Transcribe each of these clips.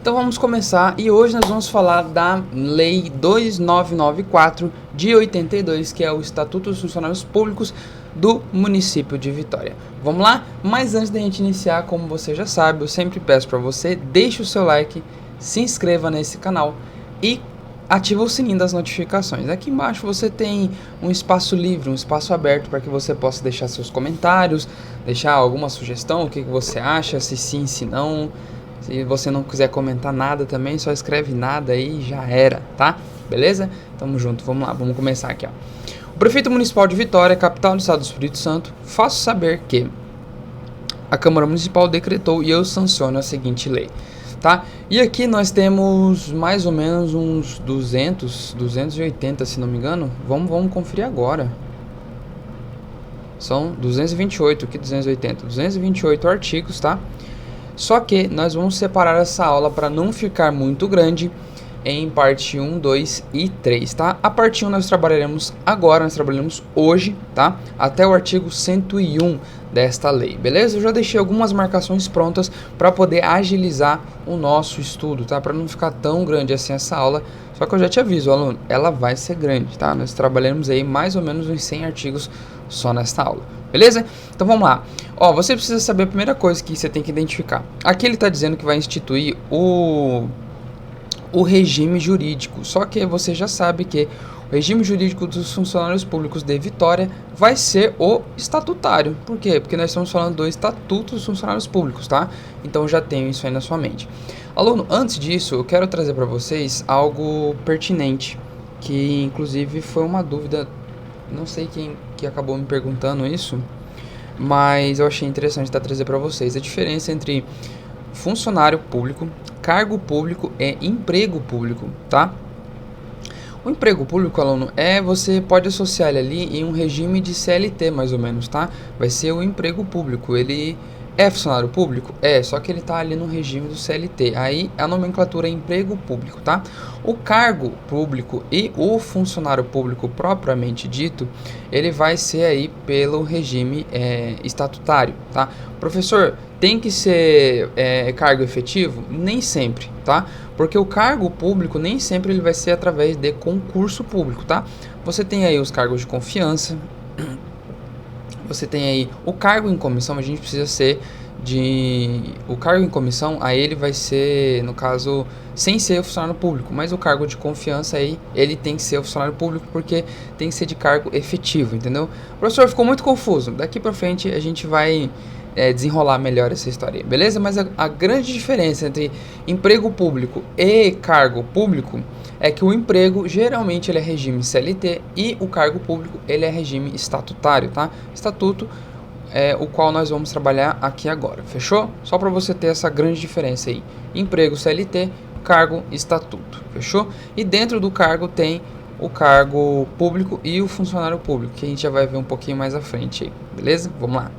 Então vamos começar e hoje nós vamos falar da Lei 2994 de 82, que é o Estatuto dos Funcionários Públicos do município de Vitória. Vamos lá? Mas antes da gente iniciar, como você já sabe, eu sempre peço para você, deixe o seu like, se inscreva nesse canal e ativa o sininho das notificações. Aqui embaixo você tem um espaço livre, um espaço aberto para que você possa deixar seus comentários, deixar alguma sugestão, o que você acha, se sim, se não. Se você não quiser comentar nada também, só escreve nada aí e já era, tá? Beleza? Tamo junto, vamos lá, vamos começar aqui, ó. O prefeito municipal de Vitória, capital do estado do Espírito Santo, faço saber que a Câmara Municipal decretou e eu sanciono a seguinte lei, tá? E aqui nós temos mais ou menos uns 280, se não me engano. Vamos conferir agora. São 228, aqui 280, 228 artigos, tá? Só que nós vamos separar essa aula para não ficar muito grande em parte 1, 2 e 3, tá? A parte 1 nós trabalharemos agora, nós trabalhamos hoje, tá? Até o artigo 101 desta lei, beleza? Eu já deixei algumas marcações prontas para poder agilizar o nosso estudo, tá? Para não ficar tão grande assim essa aula. Só que eu já te aviso, aluno, ela vai ser grande, tá? Nós trabalhamos aí mais ou menos uns 100 artigos só nesta aula, beleza? Então vamos lá. Ó, você precisa saber a primeira coisa que você tem que identificar. Aqui ele está dizendo que vai instituir o regime jurídico, só que você já sabe que o regime jurídico dos funcionários públicos de Vitória vai ser o estatutário. Por quê? Porque nós estamos falando do Estatuto dos Funcionários Públicos, tá? Então já tenho isso aí na sua mente. Aluno, antes disso, eu quero trazer para vocês algo pertinente, que inclusive foi uma dúvida, não sei quem que acabou me perguntando isso, mas eu achei interessante trazer para vocês a diferença entre funcionário público, cargo público e emprego público, tá? O emprego público, aluno, você pode associar ele ali em um regime de CLT, mais ou menos, tá? Vai ser o emprego público, ele é funcionário público? Só que ele está ali no regime do CLT. Aí a nomenclatura é emprego público, tá? O cargo público e o funcionário público propriamente dito, ele vai ser aí pelo regime estatutário, tá? Professor, tem que ser cargo efetivo? Nem sempre, tá? Porque o cargo público nem sempre ele vai ser através de concurso público, tá? Você tem aí os cargos de confiança. Você tem aí o cargo em comissão, a gente precisa ser o cargo em comissão, aí ele vai ser, no caso, sem ser o funcionário público, mas o cargo de confiança aí, ele tem que ser o funcionário público porque tem que ser de cargo efetivo, entendeu? Professor, ficou muito confuso, daqui pra frente a gente vai desenrolar melhor essa história, beleza? Mas a grande diferença entre emprego público e cargo público é que o emprego geralmente ele é regime CLT e o cargo público ele é regime estatutário, tá? Estatuto é o qual nós vamos trabalhar aqui agora, fechou? Só para você ter essa grande diferença aí, emprego CLT, cargo estatuto, fechou? E dentro do cargo tem o cargo público e o funcionário público, que a gente já vai ver um pouquinho mais à frente aí, beleza? Vamos lá.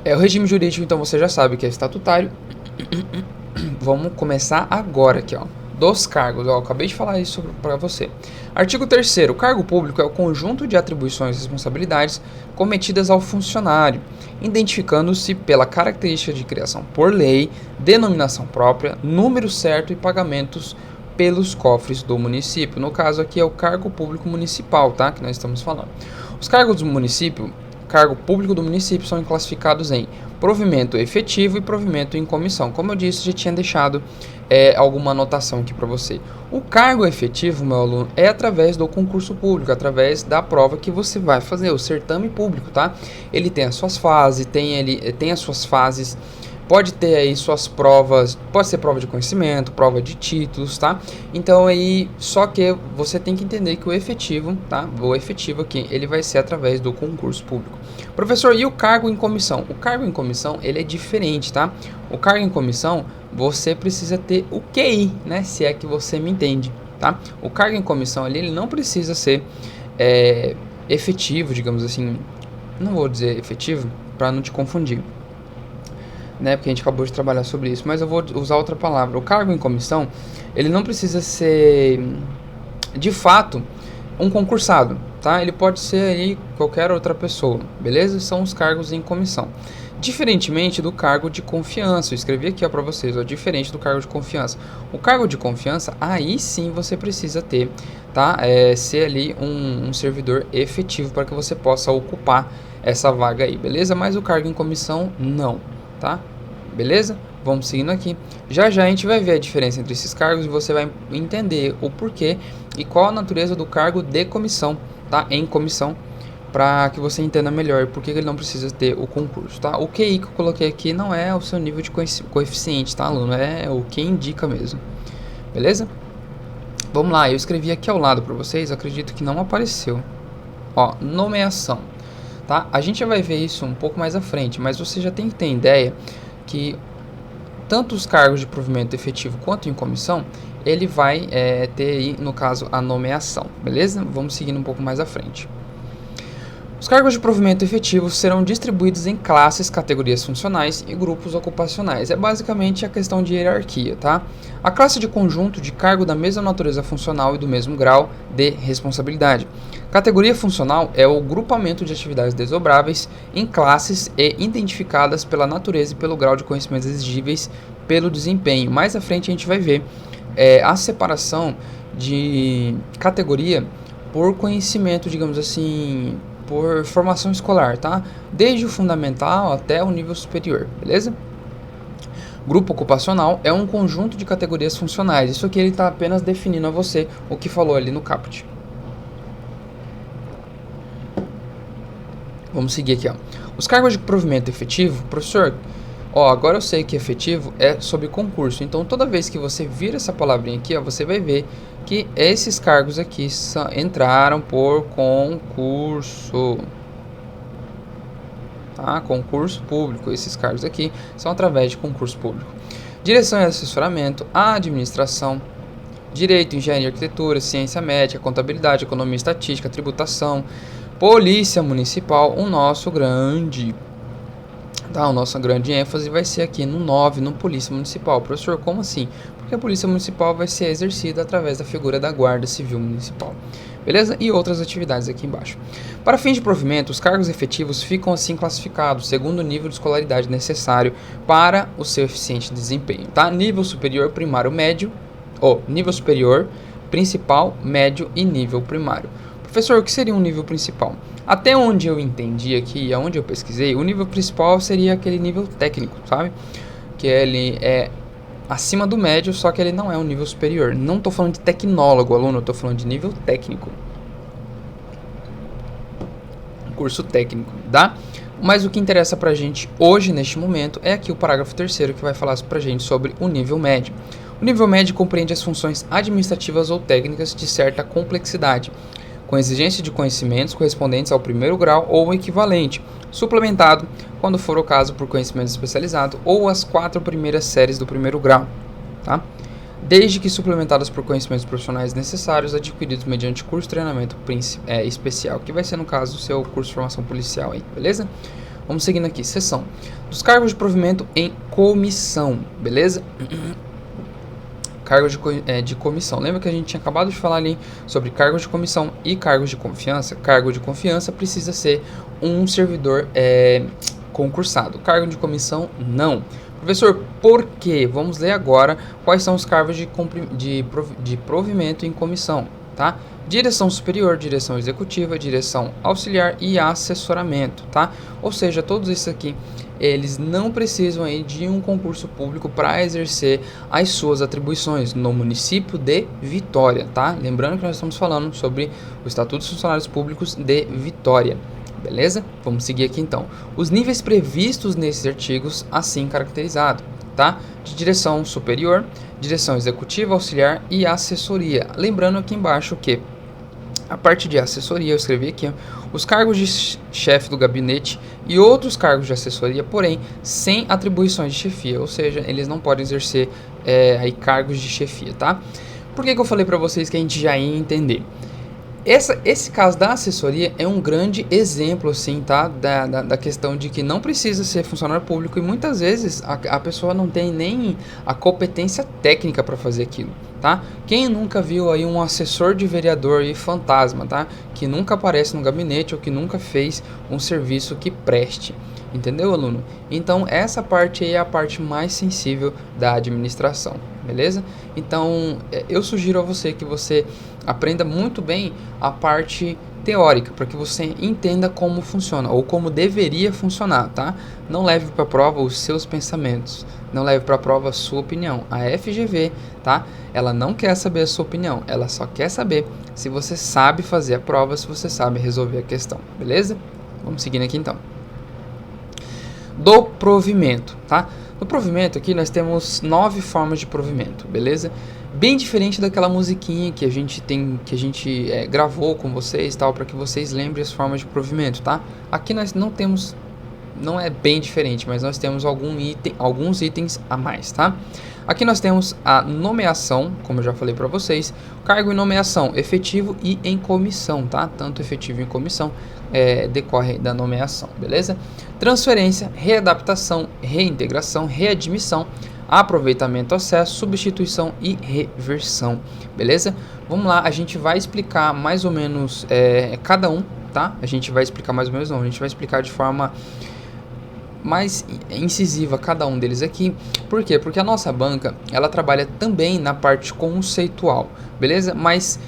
O regime jurídico, então, você já sabe que é estatutário. Vamos começar agora aqui, ó. Dos cargos, eu acabei de falar isso para você. Artigo 3º, o cargo público é o conjunto de atribuições e responsabilidades cometidas ao funcionário, identificando-se pela característica de criação por lei, denominação própria, número certo e pagamentos pelos cofres do município. No caso aqui é o cargo público municipal, tá? Que nós estamos falando. Os cargos do município, cargo público do município, são classificados em provimento efetivo e provimento em comissão. Como eu disse, já tinha deixado alguma anotação aqui para você. O cargo efetivo, meu aluno, é através do concurso público, através da prova que você vai fazer, o certame público, tá? Ele tem as suas fases, tem as suas fases. Pode ter aí suas provas, pode ser prova de conhecimento, prova de títulos, tá? Então aí, só que você tem que entender que o efetivo, tá? O efetivo aqui, ele vai ser através do concurso público. Professor, e o cargo em comissão? O cargo em comissão, ele é diferente, tá? O cargo em comissão, você precisa ter o QI, né? Se é que você me entende, tá? O cargo em comissão ali, ele não precisa ser efetivo, digamos assim. Não vou dizer efetivo, para não te confundir, né, porque a gente acabou de trabalhar sobre isso, mas eu vou usar outra palavra. O cargo em comissão, ele não precisa ser, de fato, um concursado, tá? Ele pode ser aí qualquer outra pessoa, beleza? São os cargos em comissão. Diferentemente do cargo de confiança, eu escrevi aqui para vocês, ó, diferente do cargo de confiança. O cargo de confiança, aí sim você precisa ter, tá? Ser ali um servidor efetivo para que você possa ocupar essa vaga aí, beleza? Mas o cargo em comissão, não, tá? Beleza? Vamos seguindo aqui. Já já a gente vai ver a diferença entre esses cargos e você vai entender o porquê e qual a natureza do cargo de comissão, tá? Em comissão, para que você entenda melhor por que ele não precisa ter o concurso, tá? O QI que eu coloquei aqui não é o seu nível de coeficiente, tá, aluno? É o que indica mesmo, beleza? Vamos lá, eu escrevi aqui ao lado para vocês, acredito que não apareceu. Ó, nomeação, tá? A gente já vai ver isso um pouco mais à frente, mas você já tem que ter ideia que tanto os cargos de provimento efetivo quanto em comissão, ele vai ter aí, no caso, a nomeação, beleza? Vamos seguindo um pouco mais à frente. Os cargos de provimento efetivo serão distribuídos em classes, categorias funcionais e grupos ocupacionais. É basicamente a questão de hierarquia, tá? A classe de conjunto de cargo da mesma natureza funcional e do mesmo grau de responsabilidade. Categoria funcional é o grupamento de atividades desdobráveis em classes e identificadas pela natureza e pelo grau de conhecimentos exigíveis pelo desempenho. Mais à frente a gente vai ver a separação de categoria por conhecimento, digamos assim, por formação escolar, tá? Desde o fundamental até o nível superior, beleza? Grupo ocupacional é um conjunto de categorias funcionais. Isso aqui ele está apenas definindo a você o que falou ali no caput. Vamos seguir aqui, ó. Os cargos de provimento efetivo, professor, ó, agora eu sei que efetivo é sobre concurso. Então, toda vez que você vir essa palavrinha aqui, ó, você vai ver que esses cargos aqui entraram por concurso, tá? Concurso público. Esses cargos aqui são através de concurso público. Direção e assessoramento, administração, direito, engenharia, arquitetura, ciência médica, contabilidade, economia e estatística, tributação, polícia municipal. O nossa grande ênfase vai ser aqui no 9, no Polícia Municipal. Professor, como assim? Porque a Polícia Municipal vai ser exercida através da figura da Guarda Civil Municipal. Beleza? E outras atividades aqui embaixo. Para fins de provimento, os cargos efetivos ficam assim classificados, segundo o nível de escolaridade necessário para o seu eficiente desempenho. Tá? Nível superior, primário, médio, ou nível superior, principal, médio e nível primário. Professor, o que seria um nível principal? Até onde eu entendi aqui, aonde eu pesquisei, o nível principal seria aquele nível técnico, sabe? Que ele é acima do médio, só que ele não é um nível superior. Não estou falando de tecnólogo, aluno, eu estou falando de nível técnico. Curso técnico, tá? Mas o que interessa pra gente hoje, neste momento, é aqui o parágrafo 3º que vai falar pra gente sobre o nível médio. O nível médio compreende as funções administrativas ou técnicas de certa complexidade, com exigência de conhecimentos correspondentes ao primeiro grau ou equivalente, suplementado, quando for o caso, por conhecimento especializado ou as 4 primeiras séries do primeiro grau, tá? Desde que suplementadas por conhecimentos profissionais necessários adquiridos mediante curso de treinamento especial, que vai ser, no caso, o seu curso de formação policial aí, beleza? Vamos seguindo aqui, seção dos cargos de provimento em comissão, beleza? Cargos de comissão. Lembra que a gente tinha acabado de falar ali sobre cargos de comissão e cargos de confiança? Cargo de confiança precisa ser um servidor concursado. Cargo de comissão, não. Professor, por quê? Vamos ler agora quais são os cargos de provimento em comissão, tá? Direção superior, direção executiva, direção auxiliar e assessoramento, tá? Ou seja, todos esses aqui, eles não precisam aí de um concurso público para exercer as suas atribuições no município de Vitória, tá? Lembrando que nós estamos falando sobre o Estatuto dos Funcionários Públicos de Vitória, beleza? Vamos seguir aqui então. Os níveis previstos nesses artigos, assim caracterizado, tá? De direção superior, direção executiva, auxiliar e assessoria. Lembrando aqui embaixo que a parte de assessoria, eu escrevi aqui, os cargos de chefe do gabinete e outros cargos de assessoria, porém, sem atribuições de chefia, ou seja, eles não podem exercer aí cargos de chefia, tá? Por que eu falei para vocês que a gente já ia entender? Esse caso da assessoria é um grande exemplo, assim, tá? Da questão de que não precisa ser funcionário público e muitas vezes a pessoa não tem nem a competência técnica para fazer aquilo, tá? Quem nunca viu aí um assessor de vereador aí fantasma, tá? Que nunca aparece no gabinete ou que nunca fez um serviço que preste. Entendeu, aluno? Então, essa parte aí é a parte mais sensível da administração, beleza? Então, eu sugiro a você que você aprenda muito bem a parte teórica, para que você entenda como funciona, ou como deveria funcionar, tá? Não leve para a prova os seus pensamentos, não leve para a prova a sua opinião. A FGV, tá? Ela não quer saber a sua opinião, ela só quer saber se você sabe fazer a prova, se você sabe resolver a questão, beleza? Vamos seguindo aqui então. Do provimento, tá? No provimento aqui nós temos 9 formas de provimento, beleza? Bem diferente daquela musiquinha que a gente gravou com vocês, tal, para que vocês lembrem as formas de provimento, tá? Aqui nós não temos, não é bem diferente, mas nós temos alguns itens a mais, tá? Aqui nós temos a nomeação, como eu já falei para vocês, cargo e nomeação efetivo e em comissão, tá? Tanto efetivo e em comissão decorre da nomeação, beleza? Transferência, readaptação, reintegração, readmissão, aproveitamento, acesso, substituição e reversão, beleza? Vamos lá, a gente vai explicar mais ou menos cada um, tá? A gente vai explicar mais ou menos, não, a gente vai explicar de forma mais incisiva cada um deles aqui. Por quê? Porque a nossa banca, ela trabalha também na parte conceitual, beleza? Mas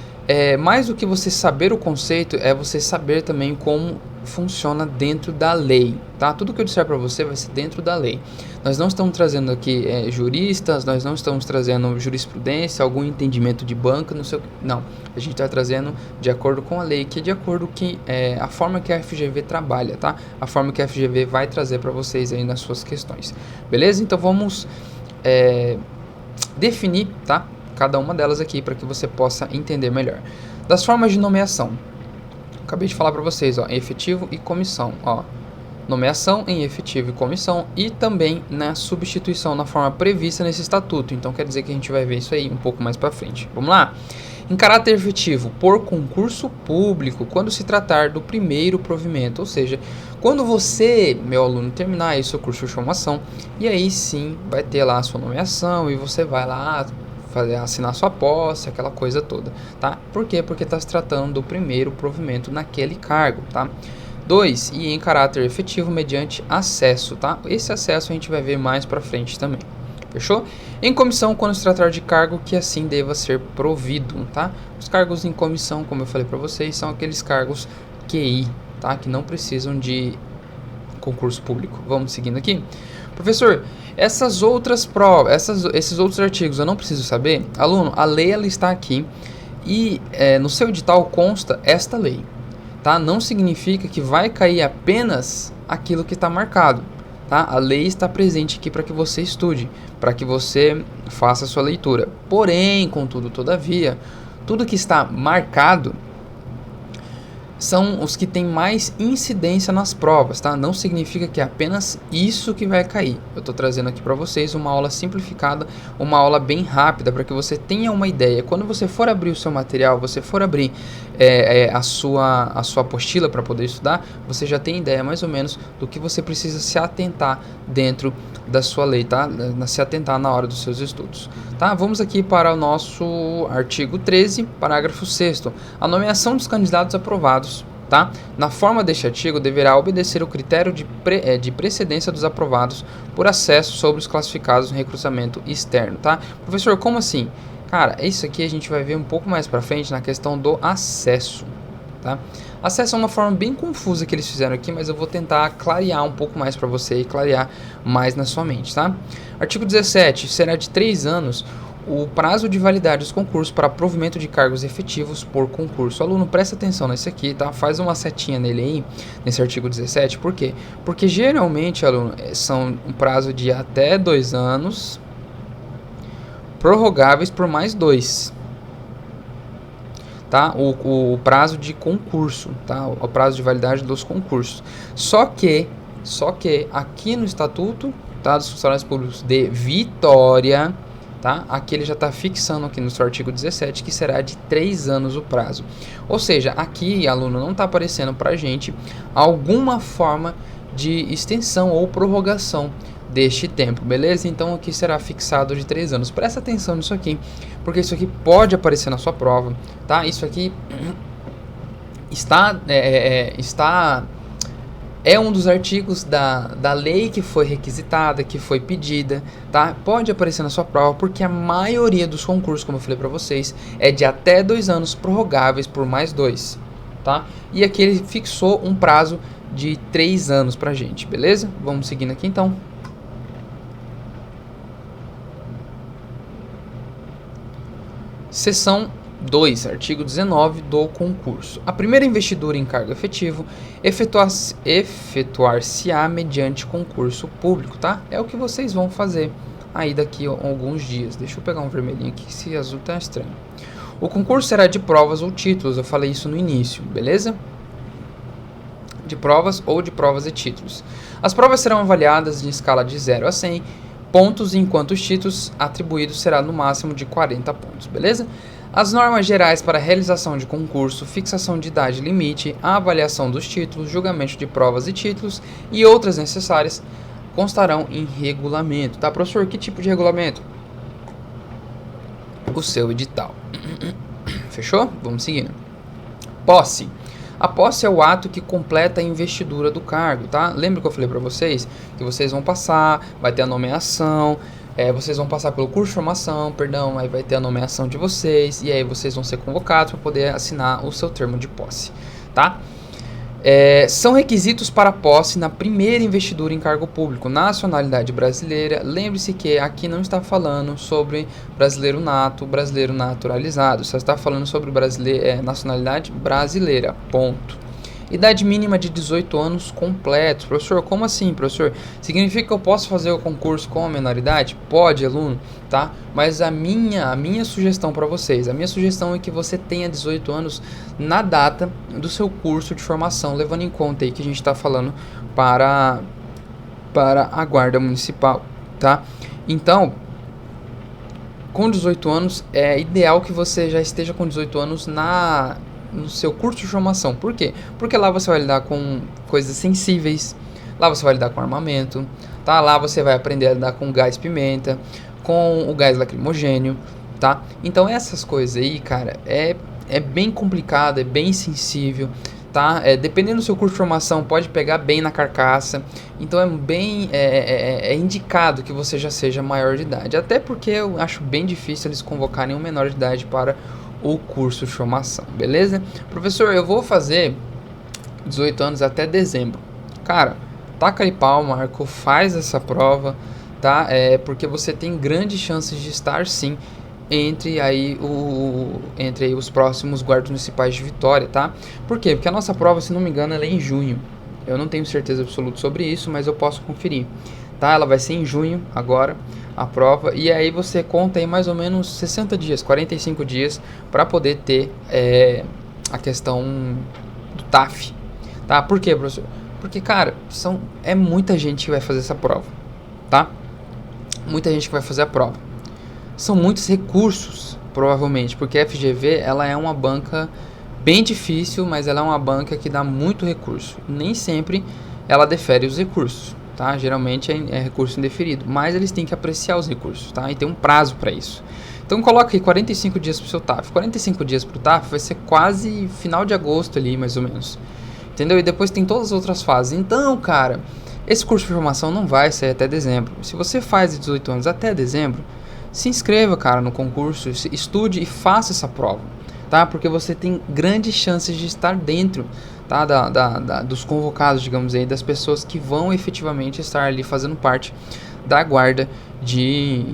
mais do que você saber o conceito, é você saber também como funciona dentro da lei, tá? Tudo que eu disser para você vai ser dentro da lei. Nós não estamos trazendo aqui juristas, nós não estamos trazendo jurisprudência, algum entendimento de banca, não. A gente está trazendo de acordo com a lei, que é de acordo com a forma que a FGV trabalha, tá? A forma que a FGV vai trazer para vocês aí nas suas questões, beleza? Então vamos definir, tá? Cada uma delas aqui para que você possa entender melhor. Das formas de nomeação, acabei de falar para vocês, ó, efetivo e comissão, ó. Nomeação em efetivo e comissão e também na substituição na forma prevista nesse estatuto. Então quer dizer que a gente vai ver isso aí um pouco mais para frente. Vamos lá? Em caráter efetivo, por concurso público, quando se tratar do primeiro provimento, ou seja, quando você, meu aluno, terminar aí seu curso de formação, e aí sim vai ter lá a sua nomeação e você vai lá assinar sua posse, aquela coisa toda, tá? Por quê? Porque está se tratando do primeiro provimento naquele cargo, tá? 2. E em caráter efetivo mediante acesso, tá? Esse acesso a gente vai ver mais pra frente também, fechou? Em comissão, quando se tratar de cargo que assim deva ser provido, tá? Os cargos em comissão, como eu falei pra vocês, são aqueles cargos QI, tá? Que não precisam de concurso público. Vamos seguindo aqui. Professor, essas outras provas, esses outros artigos eu não preciso saber? Aluno, a lei ela está aqui e no seu edital consta esta lei. Tá? Não significa que vai cair apenas aquilo que está marcado, tá? A lei está presente aqui para que você estude, para que você faça a sua leitura. Porém, contudo, todavia, tudo que está marcado são os que têm mais incidência nas provas, tá? Não significa que é apenas isso que vai cair. Eu estou trazendo aqui para vocês uma aula simplificada, uma aula bem rápida, para que você tenha uma ideia. Quando você for abrir o seu material, você for abrir a sua apostila para poder estudar, você já tem ideia mais ou menos do que você precisa se atentar dentro da sua lei, tá? Se atentar na hora dos seus estudos, tá? Vamos aqui para o nosso artigo 13, parágrafo 6º. A nomeação dos candidatos aprovados, tá? Na forma deste artigo, deverá obedecer o critério de precedência dos aprovados por acesso sobre os classificados no recrutamento externo, tá? Professor, como assim? Cara, isso aqui a gente vai ver um pouco mais pra frente na questão do acesso, tá? Acesso é uma forma bem confusa que eles fizeram aqui, mas eu vou tentar clarear um pouco mais para você e clarear mais na sua mente, tá? Artigo 17, será de 3 anos o prazo de validade dos concursos para provimento de cargos efetivos por concurso. Aluno, presta atenção nesse aqui, tá? Faz uma setinha nele aí, nesse artigo 17, por quê? Porque geralmente, aluno, são um prazo de até 2 anos, prorrogáveis por mais 2. Tá? O prazo de concurso, tá? O prazo de validade dos concursos. Só que aqui no Estatuto, tá, dos Funcionários Públicos de Vitória, tá? Aqui ele já está fixando aqui no seu artigo 17 que será de 3 anos o prazo. Ou seja, aqui, aluno, não está aparecendo para a gente alguma forma de extensão ou prorrogação deste tempo, beleza? Então aqui será fixado de 3 anos. Presta atenção nisso aqui, porque isso aqui pode aparecer na sua prova, tá? Isso aqui é um dos artigos da lei que foi requisitada, que foi pedida, tá? Pode aparecer na sua prova, porque a maioria dos concursos, como eu falei para vocês, é de até 2 anos prorrogáveis por mais 2, tá? E aqui ele fixou um prazo de 3 anos pra gente, beleza? Vamos seguindo aqui então. Seção 2, artigo 19 do concurso. A primeira investidura em cargo efetivo efetuar-se-á mediante concurso público, tá? É o que vocês vão fazer aí daqui a alguns dias. Deixa eu pegar um vermelhinho aqui, esse azul tá estranho. O concurso será de provas ou títulos, eu falei isso no início, beleza? De provas ou de provas e títulos. As provas serão avaliadas em escala de 0 a 100 pontos, enquanto os títulos atribuídos será no máximo de 40 pontos, beleza? As normas gerais para a realização de concurso, fixação de idade limite, a avaliação dos títulos, julgamento de provas e títulos e outras necessárias constarão em regulamento, tá, professor? Que tipo de regulamento? O seu edital. Fechou? Vamos seguindo. Posse. A posse é o ato que completa a investidura do cargo, tá? Lembra que eu falei para vocês que vocês vão passar, vai ter a nomeação, vocês vão passar pelo curso de formação, perdão, aí vai ter a nomeação de vocês e aí vocês vão ser convocados para poder assinar o seu termo de posse, tá? São requisitos para posse na primeira investidura em cargo público, nacionalidade brasileira. Lembre-se que aqui não está falando sobre brasileiro nato, brasileiro naturalizado, só está falando sobre nacionalidade brasileira, ponto. Idade mínima de 18 anos completos. Professor, como assim, professor? Significa que eu posso fazer o concurso com a menoridade? Pode, aluno, tá? Mas a minha sugestão para vocês, a minha sugestão é que você tenha 18 anos na data do seu curso de formação, levando em conta aí que a gente está falando para a guarda municipal, tá? Então, com 18 anos, é ideal que você já esteja com 18 anos no seu curso de formação. Por quê? Porque lá você vai lidar com coisas sensíveis, lá você vai lidar com armamento, tá? Lá você vai aprender a lidar com gás pimenta, com o gás lacrimogênio, tá? Então essas coisas aí, cara, é bem complicado, é bem sensível, tá? Dependendo do seu curso de formação, pode pegar bem na carcaça, então é indicado que você já seja maior de idade, até porque eu acho bem difícil eles convocarem um menor de idade para o curso de formação, beleza? Professor, eu vou fazer 18 anos até dezembro. Cara, taca aí pau, Marco, faz essa prova, tá? Porque você tem grandes chances de estar sim entre os próximos guardas municipais de Vitória, tá? Por quê? Porque a nossa prova, se não me engano, ela é em junho. Eu não tenho certeza absoluta sobre isso, mas eu posso conferir, tá? Ela vai ser em junho agora, a prova, e aí você conta aí mais ou menos 60 dias, 45 dias para poder ter a questão do TAF, tá? Por quê, professor? Porque, cara, é muita gente que vai fazer essa prova, tá? Muita gente que vai fazer a prova. São muitos recursos, provavelmente, porque a FGV, ela é uma banca bem difícil, mas ela é uma banca que dá muito recurso. Nem sempre ela defere os recursos, tá? Geralmente é recurso indeferido, mas eles têm que apreciar os recursos, tá? E tem um prazo para isso. Então coloca aí 45 dias pro seu TAF. 45 dias pro TAF vai ser quase final de agosto ali, mais ou menos. Entendeu? E depois tem todas as outras fases. Então, cara, esse curso de formação não vai sair até dezembro. Se você faz de 18 anos até dezembro, se inscreva, cara, no concurso, estude e faça essa prova, tá? Porque você tem grandes chances de estar dentro, tá? Dos convocados, digamos aí, das pessoas que vão efetivamente estar ali fazendo parte da guarda de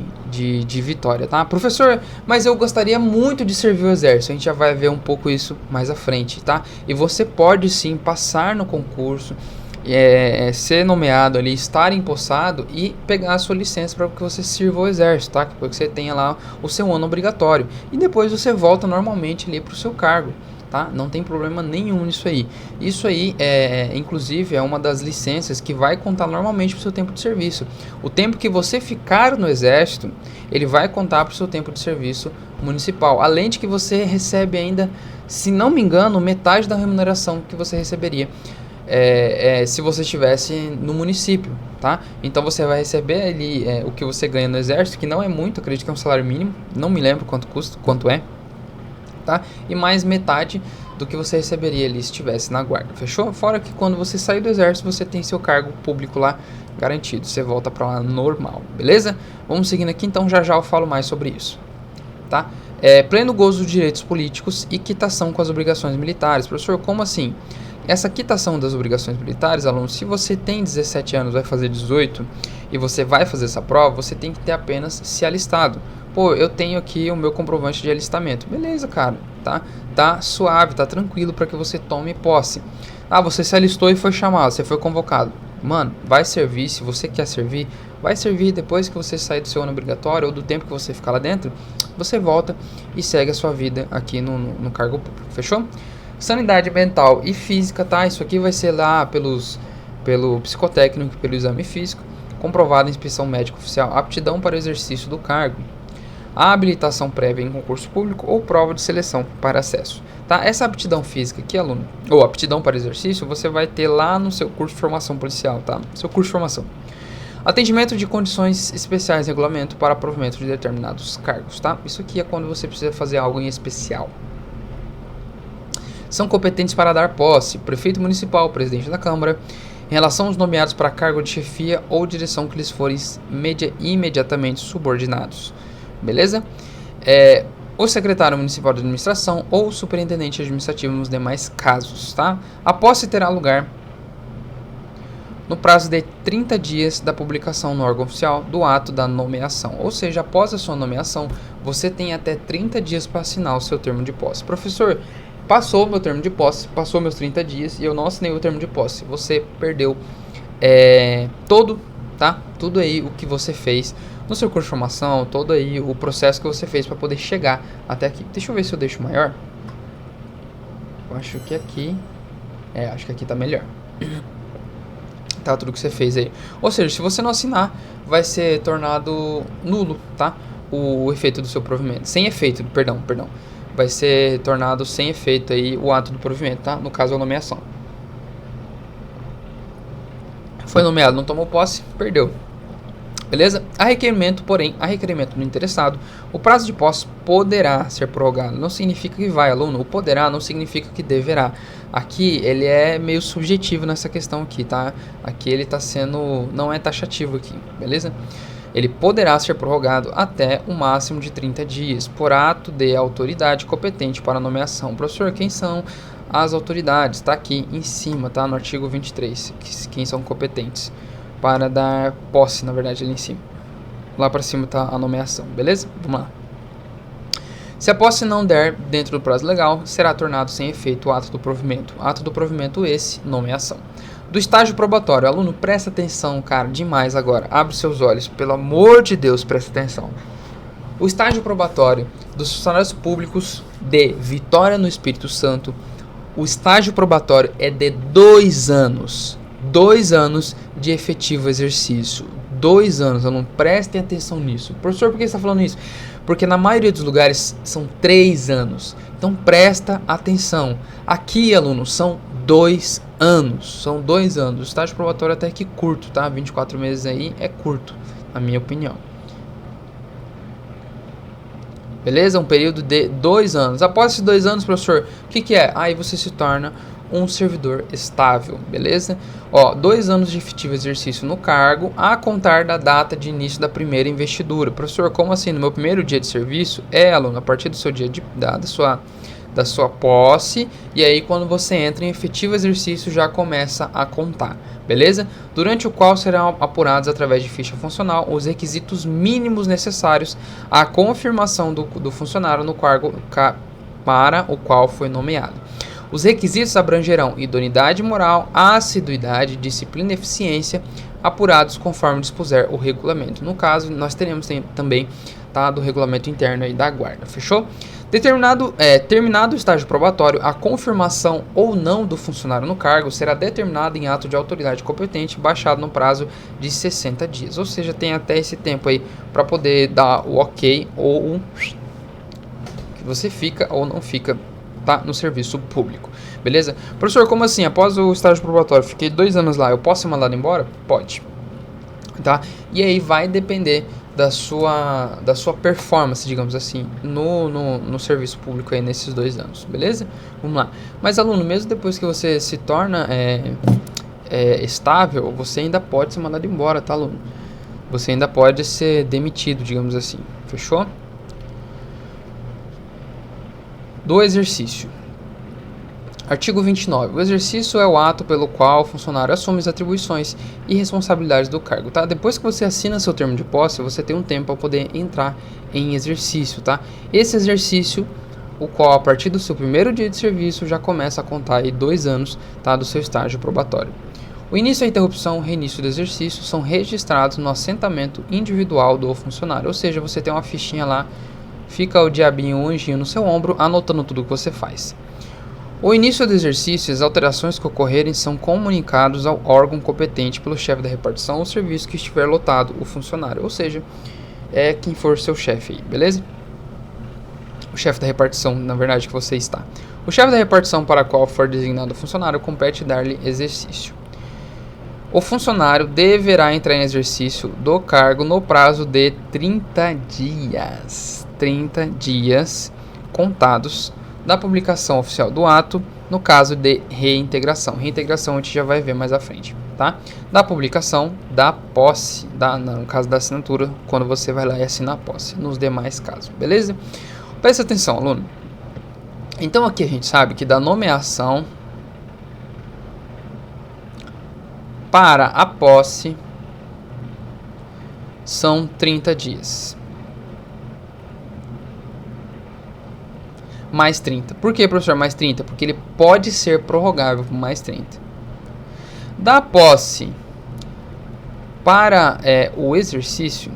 Vitória, tá? Professor, mas eu gostaria muito de servir o exército. A gente já vai ver um pouco isso mais à frente, tá? E você pode sim passar no concurso, ser nomeado ali, estar empossado e pegar a sua licença para que você sirva o exército, tá? Para que você tenha lá o seu ano obrigatório. E depois você volta normalmente ali para o seu cargo, tá? Não tem problema nenhum nisso aí. Isso aí, inclusive, é uma das licenças que vai contar normalmente para o seu tempo de serviço. O tempo que você ficar no Exército, ele vai contar para o seu tempo de serviço municipal. Além de que você recebe ainda, se não me engano, metade da remuneração que você receberia se você estivesse no município, tá? Então você vai receber ali o que você ganha no Exército, que não é muito, acredito que é um salário mínimo, não me lembro quanto custa, quanto é, tá? E mais metade do que você receberia ali se estivesse na guarda, fechou? Fora que quando você sair do Exército, você tem seu cargo público lá garantido, você volta para lá normal, beleza? Vamos seguindo aqui, então já eu falo mais sobre isso, tá? Pleno gozo dos direitos políticos e quitação com as obrigações militares. Professor, como assim? Essa quitação das obrigações militares, aluno, se você tem 17 anos, vai fazer 18 e você vai fazer essa prova, você tem que ter apenas se alistado. Pô, eu tenho aqui o meu comprovante de alistamento. Beleza, cara, tá? Tá suave, tá tranquilo para que você tome posse. Ah, você se alistou e foi chamado, você foi convocado. Mano, vai servir, se você quer servir, vai servir depois que você sair do seu ano obrigatório ou do tempo que você ficar lá dentro, você volta e segue a sua vida aqui no cargo público, fechou? Sanidade mental e física, tá? Isso aqui vai ser lá pelo psicotécnico, pelo exame físico, comprovado em inspeção médica oficial, aptidão para o exercício do cargo, a habilitação prévia em concurso público ou prova de seleção para acesso, tá? Essa aptidão física aqui, aluno, ou aptidão para exercício, você vai ter lá no seu curso de formação policial, tá? Seu curso de formação. Atendimento de condições especiais, regulamento para provimento de determinados cargos, tá? Isso aqui é quando você precisa fazer algo em especial. São competentes para dar posse, prefeito municipal, presidente da Câmara, em relação aos nomeados para cargo de chefia ou direção que lhes forem imediatamente subordinados. Beleza? O secretário municipal de administração ou o superintendente administrativo nos demais casos, tá? A posse terá lugar no prazo de 30 dias da publicação no órgão oficial do ato da nomeação. Ou seja, após a sua nomeação, você tem até 30 dias para assinar o seu termo de posse. Professor, passou o meu termo de posse, passou meus 30 dias e eu não assinei o termo de posse. Você perdeu tudo aí o que você fez no seu curso de formação, todo aí o processo que você fez para poder chegar até aqui. Deixa eu ver se eu deixo maior. Eu acho que aqui... acho que aqui tá melhor. Tá, tudo que você fez aí. Ou seja, se você não assinar, vai ser tornado nulo, tá? O efeito do seu provimento. Sem efeito, perdão. Vai ser tornado sem efeito aí o ato do provimento, tá? No caso, a nomeação. Foi nomeado, não tomou posse, perdeu. Beleza? A requerimento do interessado, o prazo de posse poderá ser prorrogado. Não significa que vai, aluno. O poderá não significa que deverá. Aqui, ele é meio subjetivo nessa questão aqui, tá? Aqui ele tá sendo... não é taxativo aqui, beleza? Ele poderá ser prorrogado até um máximo de 30 dias, por ato de autoridade competente para a nomeação. Professor, quem são as autoridades? Está aqui em cima, tá? No artigo 23, quem são competentes para dar posse, na verdade, ali em cima. Lá para cima está a nomeação, beleza? Vamos lá. Se a posse não der dentro do prazo legal, será tornado sem efeito o ato do provimento. Ato do provimento esse, nomeação. Do estágio probatório, aluno, presta atenção, cara, demais agora. Abre seus olhos, pelo amor de Deus, presta atenção. O estágio probatório dos funcionários públicos de Vitória no Espírito Santo, o estágio probatório é de 2 anos. 2 anos de efetivo exercício. 2 anos, aluno, prestem atenção nisso. Professor, por que você está falando isso? Porque na maioria dos lugares são 3 anos. Então presta atenção. Aqui, aluno, são 2 anos. São 2 anos. O estágio probatório até que curto, tá? 24 meses aí é curto, na minha opinião. Beleza? Um período de 2 anos. Após esses 2 anos, professor, o que é? Aí você se torna um servidor estável, beleza? 2 anos de efetivo exercício no cargo, a contar da data de início da primeira investidura. Professor, como assim? No meu primeiro dia de serviço? Aluno, a partir do seu dia da sua posse, e aí quando você entra em efetivo exercício já começa a contar, beleza? Durante o qual serão apurados através de ficha funcional os requisitos mínimos necessários à confirmação do funcionário no cargo para o qual foi nomeado. Os requisitos abrangerão idoneidade moral, assiduidade, disciplina e eficiência, apurados conforme dispuser o regulamento. No caso, nós teremos também, tá, do regulamento interno aí da guarda, fechou? Terminado o estágio probatório, a confirmação ou não do funcionário no cargo será determinada em ato de autoridade competente, baixado no prazo de 60 dias. Ou seja, tem até esse tempo aí para poder dar o ok ou que você fica ou não fica, tá, no serviço público. Beleza? Professor, como assim? Após o estágio probatório, fiquei 2 anos lá, eu posso ser mandado embora? Pode. Tá? E aí vai depender da sua performance, digamos assim, no serviço público aí nesses 2 anos, beleza? Vamos lá. Mas aluno, mesmo depois que você se torna estável, você ainda pode ser mandado embora, tá, aluno? Você ainda pode ser demitido, digamos assim, fechou? Do exercício. Artigo 29. O exercício é o ato pelo qual o funcionário assume as atribuições e responsabilidades do cargo, tá? Depois que você assina seu termo de posse, você tem um tempo para poder entrar em exercício, tá? Esse exercício, o qual a partir do seu primeiro dia de serviço já começa a contar aí 2 anos, tá, do seu estágio probatório. O início e a interrupção, o reinício do exercício são registrados no assentamento individual do funcionário, ou seja, você tem uma fichinha lá, fica o diabinho, o anjinho no seu ombro, anotando tudo que você faz. O início do exercício e as alterações que ocorrerem são comunicados ao órgão competente pelo chefe da repartição ou serviço que estiver lotado o funcionário, ou seja, é quem for seu chefe aí, beleza? O chefe da repartição, na verdade, que você está. O chefe da repartição para a qual for designado o funcionário compete dar-lhe exercício. O funcionário deverá entrar em exercício do cargo no prazo de 30 dias. 30 dias contados da publicação oficial do ato, no caso de reintegração. Reintegração a gente já vai ver mais à frente, tá? Da publicação, da posse, no caso da assinatura, quando você vai lá e assina a posse, nos demais casos, beleza? Presta atenção, aluno. Então aqui a gente sabe que da nomeação para a posse são 30 dias. Mais 30. Por que, professor, mais 30? Porque ele pode ser prorrogável por mais 30. Da posse para o exercício,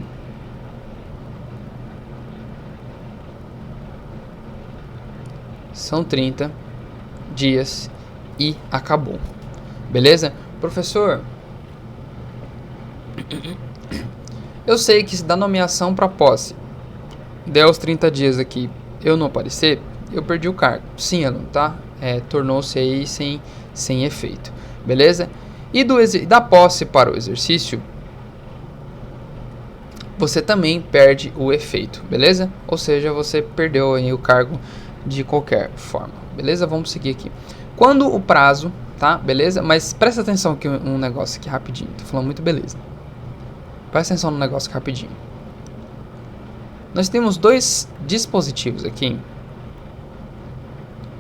são 30 dias e acabou. Beleza? Professor, eu sei que se da nomeação para posse der os 30 dias aqui, eu não aparecer, eu perdi o cargo. Sim, aluno, tá? Tornou-se aí sem efeito. Beleza? E da posse para o exercício, você também perde o efeito. Beleza? Ou seja, você perdeu aí o cargo de qualquer forma. Beleza? Vamos seguir aqui. Quando o prazo, tá? Beleza? Mas presta atenção aqui um negócio aqui rapidinho. Tô falando muito beleza. Presta atenção no negócio aqui rapidinho. Nós temos 2 dispositivos aqui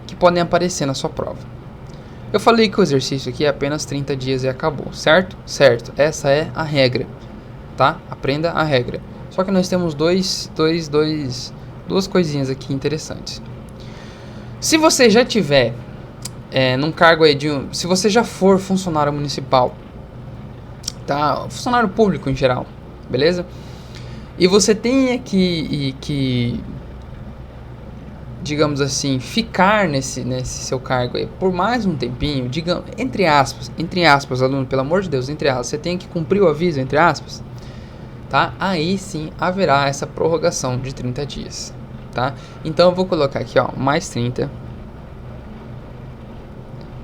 que podem aparecer na sua prova. Eu falei que o exercício aqui é apenas 30 dias e acabou, certo? Certo, essa é a regra, tá? Aprenda a regra. Só que nós temos duas coisinhas aqui interessantes. Se você já tiver num cargo aí se você já for funcionário municipal, tá? Funcionário público em geral, beleza? E você tenha que digamos assim, ficar nesse seu cargo aí por mais um tempinho, digamos, entre aspas, aluno, pelo amor de Deus, entre aspas, você tem que cumprir o aviso, entre aspas, tá? Aí sim haverá essa prorrogação de 30 dias, tá? Então eu vou colocar aqui, ó, mais 30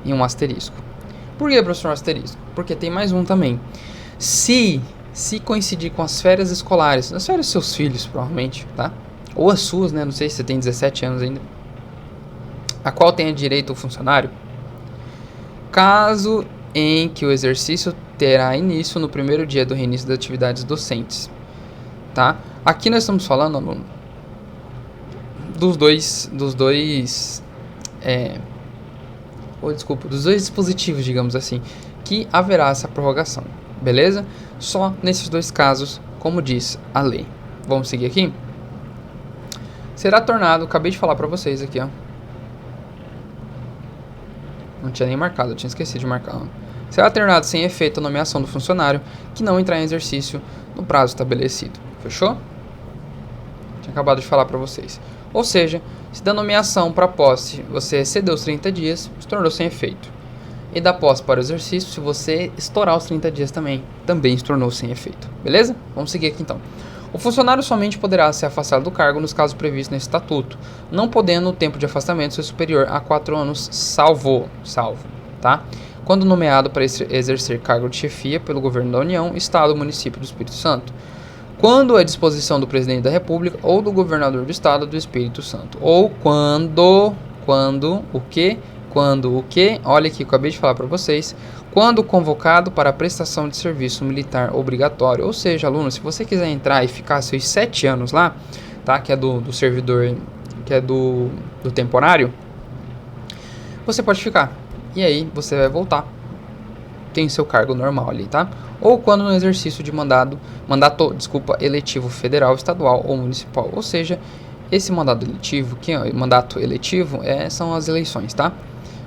e um asterisco. Por que, professor, um asterisco? Porque tem mais um também. Se coincidir com as férias escolares, as férias dos seus filhos, provavelmente, tá? Ou as suas, né? Não sei se você tem 17 anos ainda. A qual tenha direito o funcionário. Caso em que o exercício terá início no primeiro dia do reinício das atividades docentes, tá? Aqui nós estamos falando, aluno, dos dois dispositivos, digamos assim, que haverá essa prorrogação, beleza? Só nesses 2 casos, como diz a lei. Vamos seguir aqui? Será tornado, acabei de falar pra vocês aqui, ó. Não tinha nem marcado, eu tinha esquecido de marcar. Será tornado sem efeito a nomeação do funcionário que não entrar em exercício no prazo estabelecido. Fechou? Tinha acabado de falar para vocês. Ou seja, se da nomeação para posse você excedeu os 30 dias, se tornou sem efeito. E da posse para o exercício, se você estourar os 30 dias também se tornou sem efeito. Beleza? Vamos seguir aqui então. O funcionário somente poderá ser afastado do cargo nos casos previstos nesse estatuto, não podendo o tempo de afastamento ser superior a 4 anos, salvo, tá? Quando nomeado para exercer cargo de chefia pelo governo da União, Estado ou município do Espírito Santo. Quando à disposição do presidente da República ou do governador do Estado do Espírito Santo. Ou quando o quê? Olha aqui que eu acabei de falar para vocês. Quando convocado para a prestação de serviço militar obrigatório. Ou seja, aluno, se você quiser entrar e ficar seus 7 anos lá, tá? Que é do servidor, que é do temporário, você pode ficar. E aí você vai voltar. Tem seu cargo normal ali, tá? Ou quando no exercício de mandato eletivo federal, estadual ou municipal. Ou seja, esse mandato eletivo são as eleições, tá?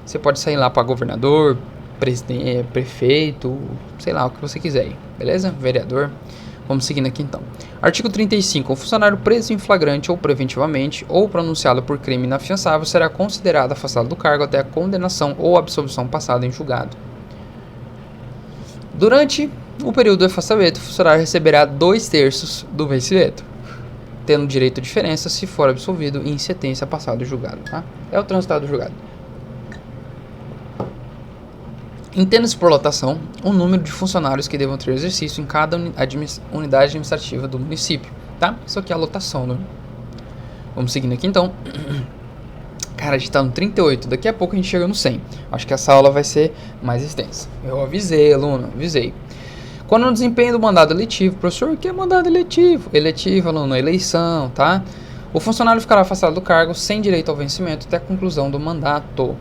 Você pode sair lá para governador, presidente, prefeito, sei lá, o que você quiser, beleza? Vereador. Vamos seguindo aqui então. Artigo 35. O funcionário preso em flagrante ou preventivamente ou pronunciado por crime inafiançável será considerado afastado do cargo até a condenação ou absolvição passada em julgado. Durante o período do afastamento, o funcionário receberá 2/3 do vencimento, tendo direito à diferença se for absolvido em sentença passada em julgado, tá? É o transitado do julgado. Entenda-se por lotação o número de funcionários que devam ter exercício em cada unidade administrativa do município, tá? Isso aqui é a lotação, né? Vamos seguindo aqui então. Cara, a gente tá no 38, daqui a pouco a gente chega no 100. Acho que essa aula vai ser mais extensa. Eu avisei, aluno, avisei. Quando no desempenho do mandado eletivo, professor, o que é mandado eletivo? Eletivo, aluno, eleição, tá? O funcionário ficará afastado do cargo sem direito ao vencimento até a conclusão do mandato.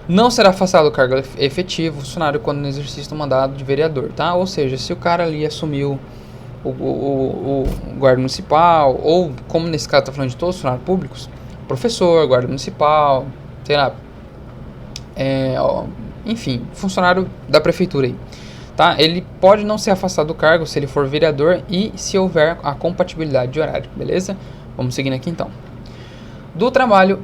Não será afastado do cargo efetivo o funcionário quando no exercício do mandado de vereador, tá? Ou seja, se o cara ali assumiu o guarda municipal, ou como nesse caso tá falando de todos os funcionários públicos, professor, guarda municipal, sei lá, enfim, funcionário da prefeitura aí, tá? Ele pode não ser afastado do cargo se ele for vereador e se houver a compatibilidade de horário, beleza? Vamos seguindo aqui então. Do trabalho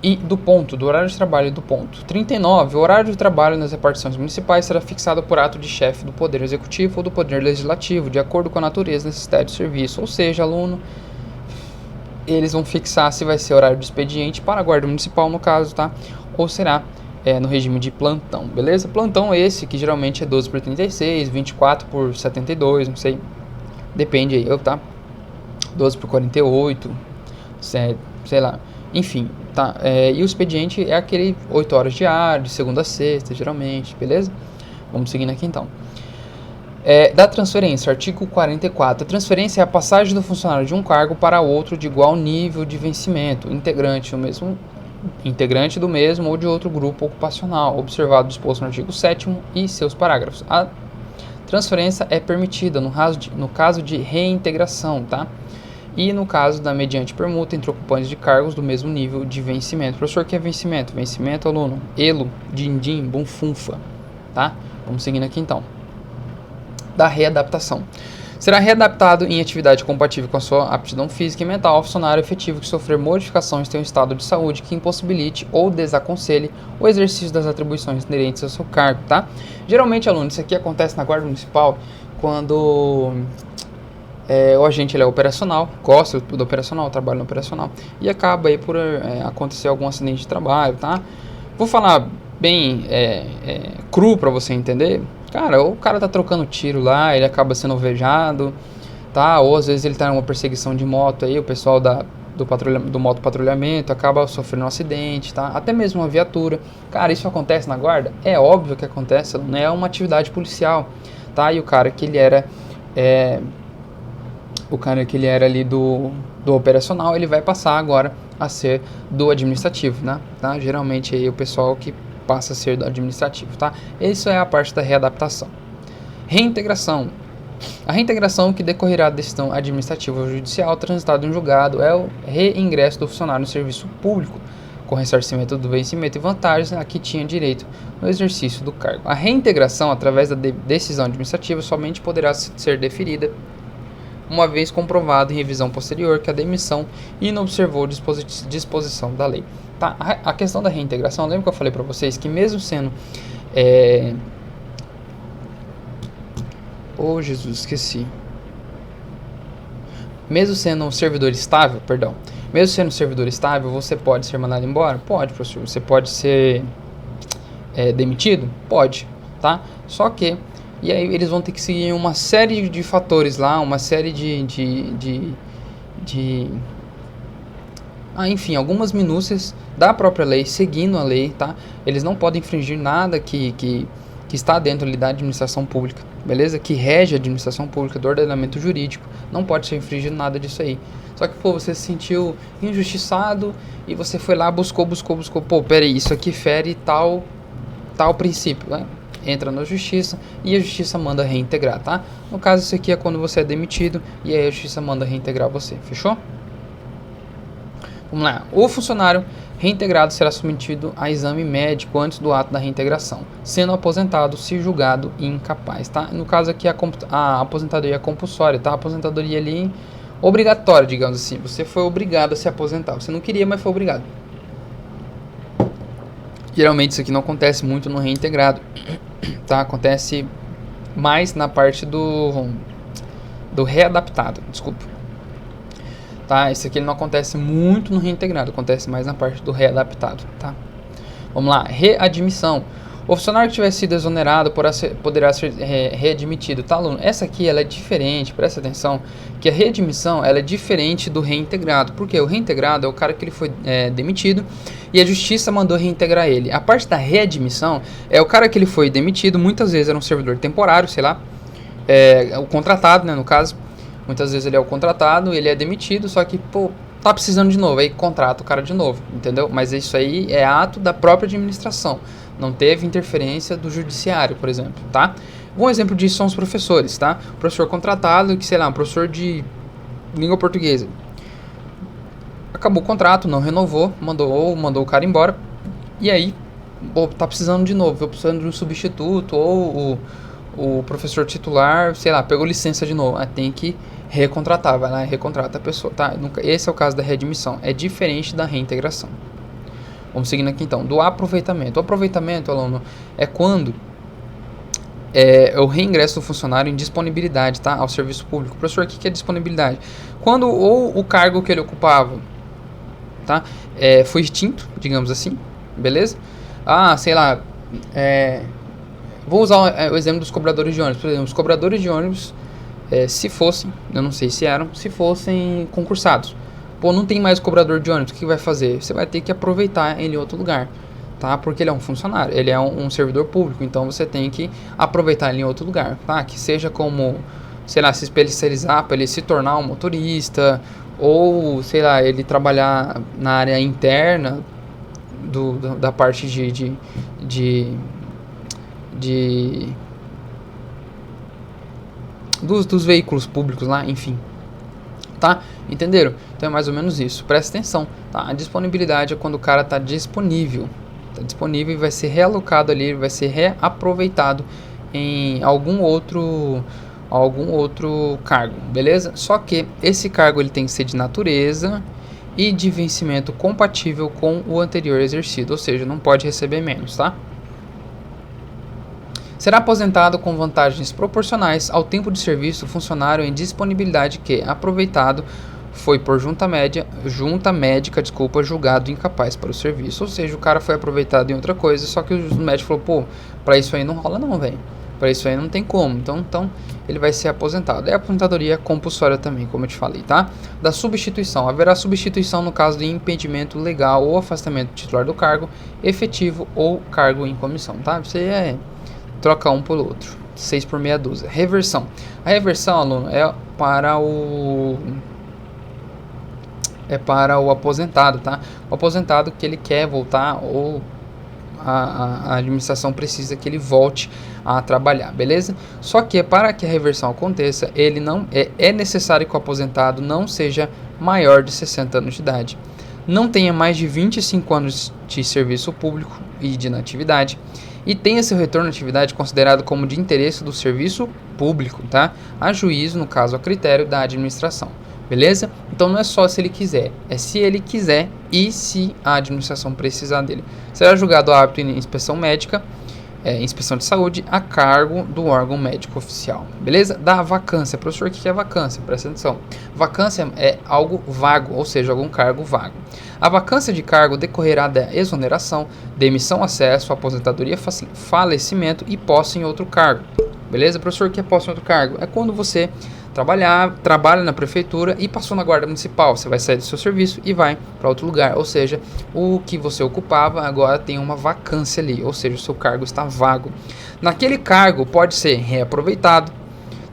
e do ponto, do horário de trabalho e do ponto. 39. O horário de trabalho nas repartições municipais será fixado por ato de chefe do Poder Executivo ou do Poder Legislativo, de acordo com a natureza e necessidade do serviço. Ou seja, aluno, eles vão fixar se vai ser horário de expediente para a guarda municipal, no caso, tá? Ou será no regime de plantão, beleza? Plantão esse, que geralmente é 12/36, 24/72, não sei. Depende aí, tá? 12/48, sei lá. Enfim, tá? E o expediente é aquele 8 horas diário, de segunda a sexta, geralmente, beleza? Vamos seguindo aqui então. Da transferência, artigo 44. A transferência é a passagem do funcionário de um cargo para outro de igual nível de vencimento, integrante do mesmo ou de outro grupo ocupacional, observado o disposto no artigo 7º e seus parágrafos. A transferência é permitida no caso de reintegração, tá? E no caso da mediante permuta entre ocupantes de cargos do mesmo nível de vencimento. Professor, o que é vencimento? Vencimento, aluno, elo, din-din, bunfunfa, tá? Vamos seguindo aqui então. Da readaptação. Será readaptado em atividade compatível com a sua aptidão física e mental ao funcionário efetivo que sofrer modificações em seu estado de saúde que impossibilite ou desaconselhe o exercício das atribuições inerentes ao seu cargo, tá? Geralmente, aluno, isso aqui acontece na guarda municipal quando o agente ele é operacional, gosta do operacional, trabalha no operacional e acaba aí por acontecer algum acidente de trabalho, tá? Vou falar bem cru para você entender. Cara, o cara tá trocando tiro lá, ele acaba sendo alvejado, tá? Ou às vezes ele tá em uma perseguição de moto aí, o pessoal do motopatrulhamento acaba sofrendo um acidente, tá? Até mesmo uma viatura. Cara, isso acontece na guarda? É óbvio que acontece, não é uma atividade policial, tá? E o cara que ele era ali do operacional, ele vai passar agora a ser do administrativo, né? Tá? Geralmente aí o pessoal que passa a ser do administrativo, tá? Isso é a parte da readaptação. Reintegração. A reintegração que decorrerá da decisão administrativa ou judicial transitada em um julgado é o reingresso do funcionário no serviço público, com ressarcimento do vencimento e vantagens a que tinha direito no exercício do cargo. A reintegração, através da decisão administrativa, somente poderá ser deferida uma vez comprovado em revisão posterior que a demissão inobservou disposição da lei. Tá? A questão da reintegração, lembra que eu falei para vocês que mesmo sendo... Jesus, esqueci. Mesmo sendo um servidor estável, mesmo sendo um servidor estável, você pode ser mandado embora? Pode, professor. Você pode ser demitido? Pode, tá? Só que, e aí eles vão ter que seguir uma série de fatores lá, uma série enfim, algumas minúcias da própria lei, seguindo a lei, tá? Eles não podem infringir nada que está dentro da administração pública, beleza? Que rege a administração pública, do ordenamento jurídico, não pode ser infringido nada disso aí. Só que, pô, você se sentiu injustiçado e você foi lá, buscou, pô, peraí, isso aqui fere tal princípio, né? Entra na justiça e a justiça manda reintegrar, tá? No caso, isso aqui é quando você é demitido e aí a justiça manda reintegrar você, fechou? Vamos lá, o funcionário reintegrado será submetido a exame médico antes do ato da reintegração, sendo aposentado se julgado incapaz, tá? No caso aqui a aposentadoria é compulsória, tá? A aposentadoria ali obrigatória, digamos assim. Você foi obrigado a se aposentar. Você não queria, mas foi obrigado. Geralmente isso aqui não acontece muito no reintegrado, tá? Acontece mais na parte do readaptado, desculpa. Tá? Isso aqui não acontece muito no reintegrado, acontece mais na parte do readaptado, tá? Vamos lá, readmissão. O funcionário que tiver sido exonerado poderá ser readmitido, tá, aluno? Essa aqui ela é diferente, presta atenção, que a readmissão ela é diferente do reintegrado, porque o reintegrado é o cara que ele foi demitido e a justiça mandou reintegrar ele. A parte da readmissão é o cara que ele foi demitido, muitas vezes era um servidor temporário, sei lá, o contratado, né, no caso. Muitas vezes ele é o contratado, ele é demitido, só que, pô, tá precisando de novo, aí contrata o cara de novo, entendeu? Mas isso aí é ato da própria administração, não teve interferência do judiciário, por exemplo, tá? Um exemplo disso são os professores, tá? O professor contratado, que sei lá, um professor de língua portuguesa. Acabou o contrato, não renovou, mandou o cara embora, e aí, pô, tá precisando de novo, tô precisando de um substituto, ou o professor titular, sei lá, pegou licença de novo, tem que recontratar, vai lá e recontrata a pessoa, tá? Esse é o caso da readmissão, é diferente da reintegração. Vamos seguindo aqui então, do aproveitamento. O aproveitamento, aluno, é quando o reingresso do funcionário em disponibilidade, tá? Ao serviço público. Professor, o que é disponibilidade? Quando ou o cargo que ele ocupava, tá? Foi extinto, digamos assim, beleza? Sei lá, vou usar o exemplo dos cobradores de ônibus. Por exemplo, os cobradores de ônibus, se fossem, eu não sei se eram, se fossem concursados. Pô, não tem mais cobrador de ônibus, o que vai fazer? Você vai ter que aproveitar ele em outro lugar, tá? Porque ele é um funcionário, ele é um servidor público, então você tem que aproveitar ele em outro lugar, tá? Que seja como, sei lá, se especializar para ele se tornar um motorista, ou, sei lá, ele trabalhar na área interna da parte dos veículos públicos lá, enfim, tá? Entenderam? Então é mais ou menos isso, presta atenção, tá? A disponibilidade é quando o cara tá disponível e vai ser realocado ali, vai ser reaproveitado em algum outro cargo, beleza? Só que esse cargo ele tem que ser de natureza e de vencimento compatível com o anterior exercido, ou seja, não pode receber menos, tá? Será aposentado com vantagens proporcionais ao tempo de serviço do funcionário em disponibilidade que, aproveitado, foi por junta médica, julgado incapaz para o serviço. Ou seja, o cara foi aproveitado em outra coisa, só que o médico falou, pô, pra isso aí não rola não, velho. Pra isso aí não tem como. Então ele vai ser aposentado. É a aposentadoria compulsória também, como eu te falei, tá? Da substituição. Haverá substituição no caso de impedimento legal ou afastamento do titular do cargo, efetivo ou cargo em comissão, tá? Você troca um por outro. 6 por meia dúzia. Reversão. A reversão, aluno, é para o aposentado, tá? O aposentado que ele quer voltar ou a administração precisa que ele volte a trabalhar, beleza? Só que para que a reversão aconteça, ele não é necessário que o aposentado não seja maior de 60 anos de idade, não tenha mais de 25 anos de serviço público e de inatividade, e tenha seu retorno à atividade considerado como de interesse do serviço público, tá? A juízo, no caso, a critério da administração. Beleza? Então não é só se ele quiser, é se ele quiser e se a administração precisar dele. Será julgado apto em inspeção médica, inspeção de saúde, a cargo do órgão médico oficial. Beleza? Da vacância. Professor, o que é vacância? Presta atenção. Vacância é algo vago, ou seja, algum cargo vago. A vacância de cargo decorrerá da exoneração, demissão, acesso, aposentadoria, falecimento e posse em outro cargo. Beleza? Professor, o que é posse em outro cargo? É quando você trabalha na prefeitura e passou na guarda municipal. Você vai sair do seu serviço e vai para outro lugar. Ou seja, o que você ocupava agora tem uma vacância ali. Ou seja, o seu cargo está vago. Naquele cargo pode ser reaproveitado,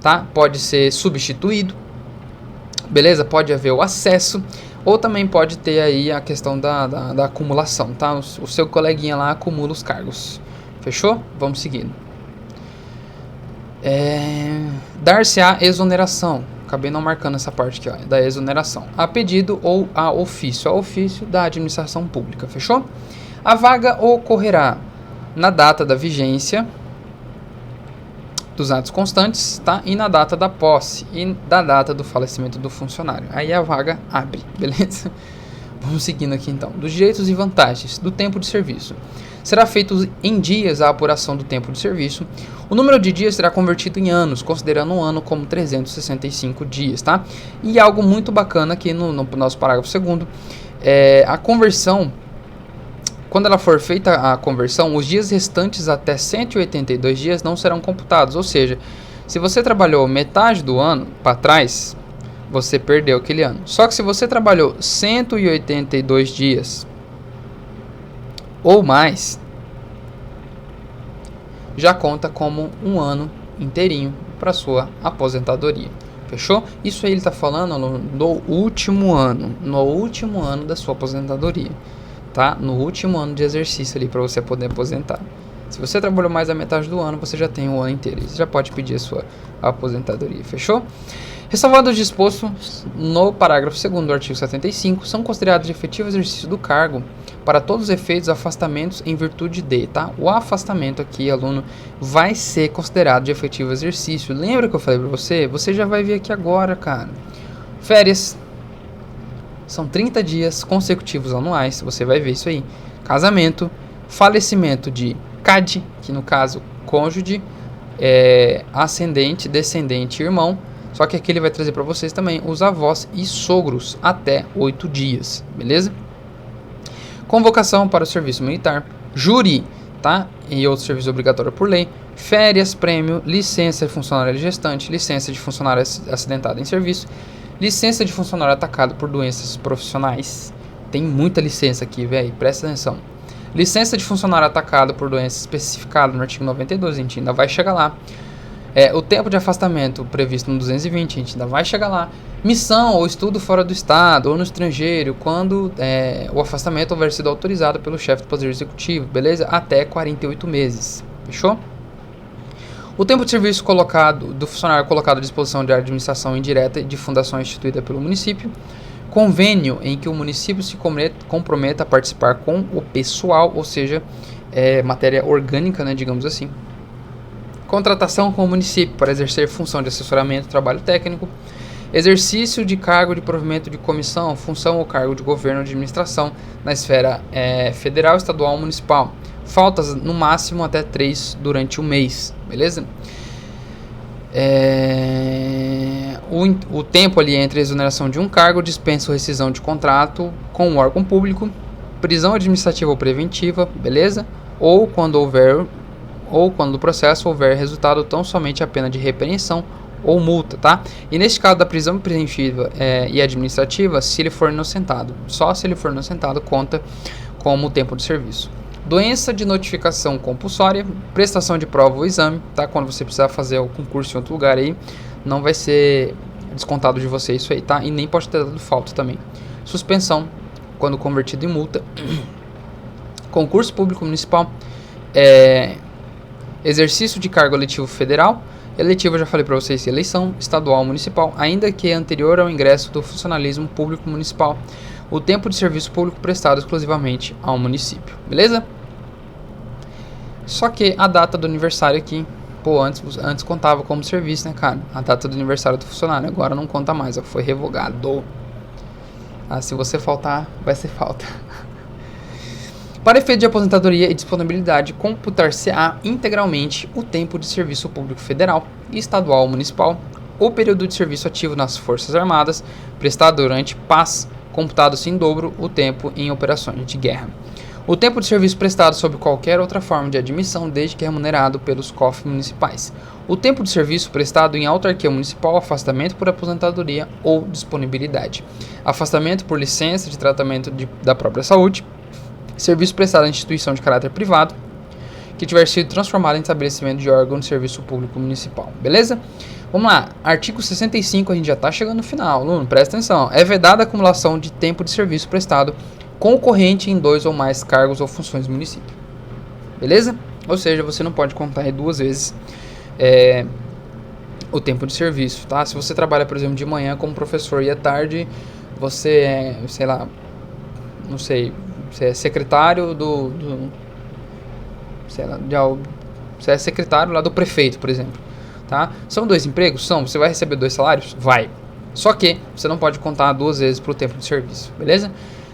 tá? Pode ser substituído. Beleza? Pode haver o acesso. Ou também pode ter aí a questão da acumulação, tá? O seu coleguinha lá acumula os cargos. Fechou? Vamos seguindo. Dar-se-á exoneração. Acabei não marcando essa parte aqui, ó, da exoneração. A pedido ou a ofício. A ofício da administração pública. Fechou? A vaga ocorrerá na data da vigência dos atos constantes, tá? E na data da posse e da data do falecimento do funcionário. Aí a vaga abre, beleza? Vamos seguindo aqui então. Dos direitos e vantagens do tempo de serviço. Será feito em dias a apuração do tempo de serviço. O número de dias será convertido em anos, considerando um ano como 365 dias, tá? E algo muito bacana aqui no nosso parágrafo 2º, a conversão, quando ela for feita a conversão, os dias restantes até 182 dias não serão computados, ou seja, se você trabalhou metade do ano para trás, você perdeu aquele ano. Só que se você trabalhou 182 dias ou mais, já conta como um ano inteirinho para sua aposentadoria. Fechou? Isso aí ele está falando no último ano da sua aposentadoria, tá? No último ano de exercício ali para você poder aposentar. Se você trabalhou mais da metade do ano, você já tem o ano inteiro. Você já pode pedir a sua aposentadoria. Fechou? Ressalvado o disposto no parágrafo 2º do artigo 75, são considerados de efetivo exercício do cargo para todos os efeitos afastamentos em virtude de, tá? O afastamento aqui, aluno, vai ser considerado de efetivo exercício. Lembra que eu falei para você? Você já vai ver aqui agora, cara. Férias são 30 dias consecutivos anuais, você vai ver isso aí. Casamento, falecimento de CAD, que no caso, cônjuge, ascendente, descendente, irmão. Só que aqui ele vai trazer para vocês também os avós e sogros até 8 dias, beleza? Convocação para o serviço militar, júri, tá? E outro serviço obrigatório por lei, férias, prêmio, licença de funcionário gestante, licença de funcionário acidentado em serviço, licença de funcionário atacado por doenças profissionais. Tem muita licença aqui, velho, presta atenção. Licença de funcionário atacado por doença especificada no artigo 92, a gente ainda vai chegar lá. O tempo de afastamento previsto no 220, a gente ainda vai chegar lá. Missão ou estudo fora do estado ou no estrangeiro, quando o afastamento houver sido autorizado pelo chefe do Poder Executivo, beleza? Até 48 meses, fechou? O tempo de serviço do funcionário colocado à disposição de administração indireta de fundação instituída pelo município. Convênio em que o município se comprometa a participar com o pessoal, ou seja, matéria orgânica, né, digamos assim. Contratação com o município para exercer função de assessoramento, trabalho técnico, exercício de cargo de provimento de comissão, função ou cargo de governo ou administração na esfera federal, estadual ou municipal. Faltas no máximo até 3 durante o mês, beleza? O tempo ali entre a exoneração de um cargo, dispensa ou rescisão de contrato com o órgão público, prisão administrativa ou preventiva, beleza? Ou quando do processo houver resultado tão somente a pena de repreensão ou multa, tá? E neste caso da prisão preventiva e administrativa, se ele for inocentado, só se ele for inocentado conta como tempo de serviço. Doença de notificação compulsória, prestação de prova ou exame, tá? Quando você precisar fazer o concurso em outro lugar aí, não vai ser descontado de você isso aí, tá? E nem pode ter dado falta também. Suspensão, quando convertido em multa. Concurso público municipal, exercício de cargo eletivo federal. Eletivo, eu já falei para vocês, eleição estadual municipal, ainda que anterior ao ingresso do funcionalismo público municipal. O tempo de serviço público prestado exclusivamente ao município, beleza? Só que a data do aniversário aqui, pô, antes contava como serviço, né, cara? A data do aniversário do funcionário, agora não conta mais, ó, foi revogado. Ah, se você faltar, vai ser falta. Para efeito de aposentadoria e disponibilidade, computar-se-á integralmente o tempo de serviço público federal, estadual ou municipal, o período de serviço ativo nas Forças Armadas, prestado durante paz, computado-se em dobro o tempo em operações de guerra. O tempo de serviço prestado sob qualquer outra forma de admissão, desde que remunerado pelos cofres municipais. O tempo de serviço prestado em autarquia municipal, afastamento por aposentadoria ou disponibilidade. Afastamento por licença de tratamento da própria saúde. Serviço prestado em instituição de caráter privado, que tiver sido transformado em estabelecimento de órgão de serviço público municipal. Beleza? Vamos lá. Artigo 65, a gente já está chegando no final. Aluno, presta atenção. É vedada a acumulação de tempo de serviço prestado concorrente em 2 ou mais cargos ou funções do município. Beleza? Ou seja, você não pode contar aí 2 vezes o tempo de serviço, tá? Se você trabalha, por exemplo, de manhã como professor e à tarde você é, sei lá, não sei, você é secretário sei lá, você é secretário lá do prefeito, por exemplo, tá? São 2 empregos? São. Você vai receber 2 salários? Vai. Só que você não pode contar 2 vezes pro tempo de serviço, beleza?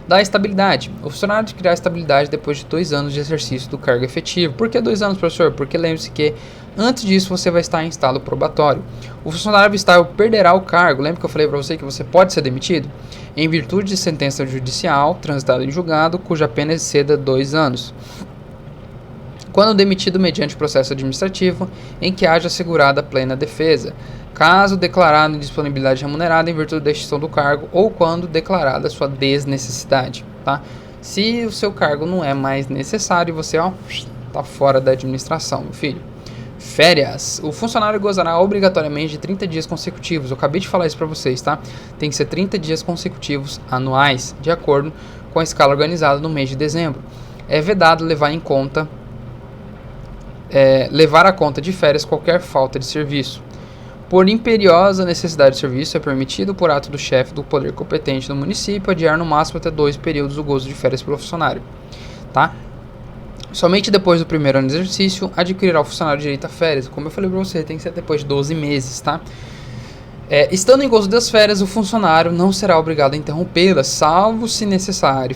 Da estabilidade. O funcionário adquirirá estabilidade depois de 2 anos de exercício do cargo efetivo. Por que 2 anos, professor? Porque lembre-se que antes disso você vai estar em estado probatório. O funcionário estável perderá o cargo. Lembra que eu falei para você que você pode ser demitido? Em virtude de sentença judicial transitada em julgado, cuja pena exceda 2 anos. Quando demitido mediante processo administrativo em que haja assegurada plena defesa, caso declarado indisponibilidade remunerada em virtude da extinção do cargo ou quando declarada sua desnecessidade, tá? Se o seu cargo não é mais necessário, você, tá fora da administração, meu filho. Férias. O funcionário gozará obrigatoriamente de 30 dias consecutivos. Eu acabei de falar isso para vocês, tá? Tem que ser 30 dias consecutivos anuais, de acordo com a escala organizada no mês de dezembro. É vedado levar a conta de férias qualquer falta de serviço. Por imperiosa necessidade de serviço, é permitido, por ato do chefe do poder competente do município, adiar no máximo até 2 períodos o gozo de férias pelo funcionário, tá? Somente depois do primeiro ano de exercício, adquirirá o funcionário direito a férias. Como eu falei para você, tem que ser depois de 12 meses, tá? Estando em gozo das férias, o funcionário não será obrigado a interrompê-las, salvo se necessário.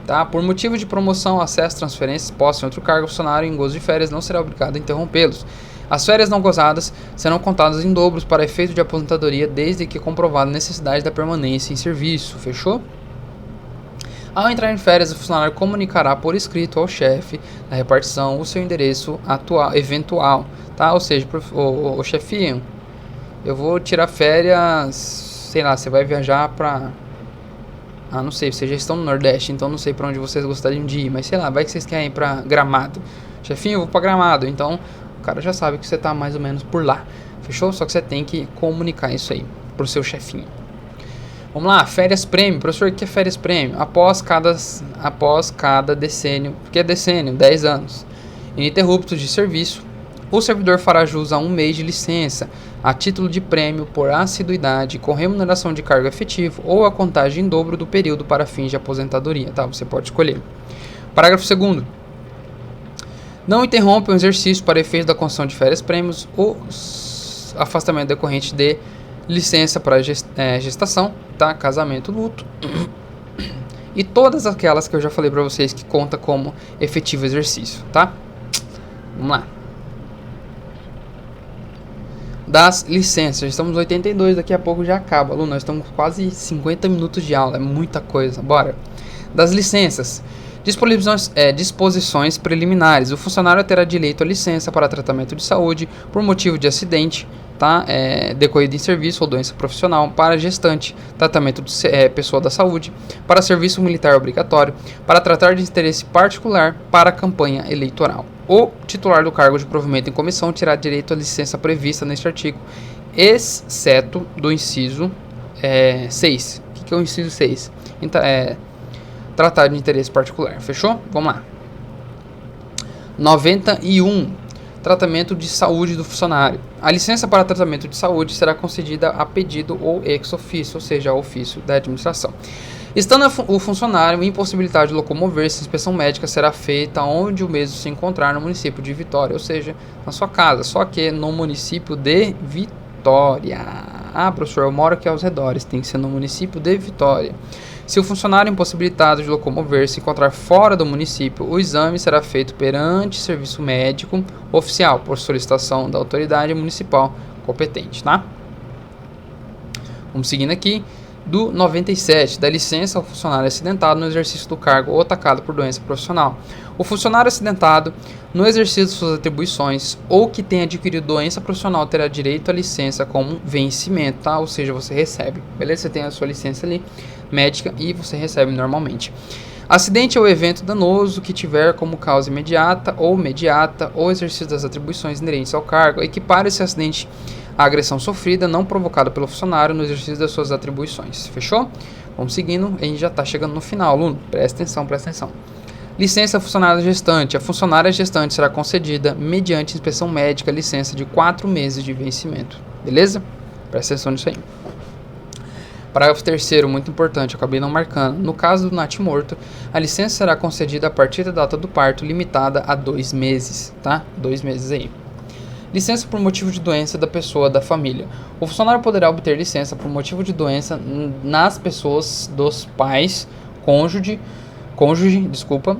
Tá? Por motivo de promoção, acesso, transferências, posse em outro cargo, o funcionário em gozo de férias não será obrigado a interrompê-los. As férias não gozadas serão contadas em dobros para efeito de aposentadoria, desde que comprovada a necessidade da permanência em serviço. Fechou? Ao entrar em férias, o funcionário comunicará por escrito ao chefe da repartição o seu endereço eventual. Tá? Ou seja, o chefinho, eu vou tirar férias, sei lá, você vai viajar para... não sei, vocês já estão no Nordeste, então não sei para onde vocês gostariam de ir, mas sei lá, vai que vocês querem ir para Gramado. Chefinho, eu vou para Gramado, então o cara já sabe que você tá mais ou menos por lá, fechou? Só que você tem que comunicar isso aí pro seu chefinho. Vamos lá, férias prêmio. Professor, o que é férias prêmio? Após cada decênio, que é decênio, 10 anos, ininterruptos de serviço, o servidor fará jus a 1 mês de licença, a título de prêmio por assiduidade, com remuneração de cargo efetivo ou a contagem em dobro do período para fins de aposentadoria, tá? Você pode escolher. Parágrafo 2º. Não interrompe o exercício para efeito da concessão de férias prêmios ou afastamento decorrente de licença para gestação, tá? Casamento, luto e todas aquelas que eu já falei para vocês que conta como efetivo exercício, tá? Vamos lá. Das licenças, estamos no 82, daqui a pouco já acaba, aluno, nós estamos quase 50 minutos de aula, é muita coisa, bora. Das licenças, disposições preliminares, o funcionário terá direito à licença para tratamento de saúde por motivo de acidente, tá? Decorrido em serviço ou doença profissional, para gestante, tratamento de pessoa da saúde, para serviço militar obrigatório, para tratar de interesse particular, para campanha eleitoral. O titular do cargo de provimento em comissão terá direito à licença prevista neste artigo, exceto do inciso 6. O que é o inciso 6? Então, tratar de interesse particular. Fechou? Vamos lá. 91. Tratamento de saúde do funcionário. A licença para tratamento de saúde será concedida a pedido ou ex officio, ou seja, a ofício da administração. Estando o funcionário impossibilitado de locomover-se, a inspeção médica será feita onde o mesmo se encontrar no município de Vitória, ou seja, na sua casa, só que no município de Vitória. Ah, professor, eu moro aqui aos redores, tem que ser no município de Vitória. Se o funcionário impossibilitado de locomover-se encontrar fora do município, o exame será feito perante serviço médico oficial, por solicitação da autoridade municipal competente, tá? Vamos seguindo aqui. Do 97, da licença ao funcionário acidentado no exercício do cargo ou atacado por doença profissional. O funcionário acidentado no exercício de suas atribuições ou que tenha adquirido doença profissional terá direito à licença como vencimento, tá? Ou seja, você recebe, beleza? Você tem a sua licença ali, médica, e você recebe normalmente. Acidente é o evento danoso que tiver como causa imediata ou exercício das atribuições inerentes ao cargo. Equipara esse acidente a agressão sofrida não provocada pelo funcionário no exercício das suas atribuições. Fechou? Vamos seguindo, a gente já está chegando no final, aluno. Presta atenção, presta atenção. Licença funcionária gestante. A funcionária gestante será concedida mediante inspeção médica, licença de 4 meses de vencimento. Beleza? Presta atenção nisso aí. Parágrafo 3º, muito importante, eu acabei não marcando. No caso do natimorto, a licença será concedida a partir da data do parto, limitada a 2 meses, tá? 2 meses aí. Licença por motivo de doença da pessoa da família. O funcionário poderá obter licença por motivo de doença nas pessoas dos pais, cônjuge,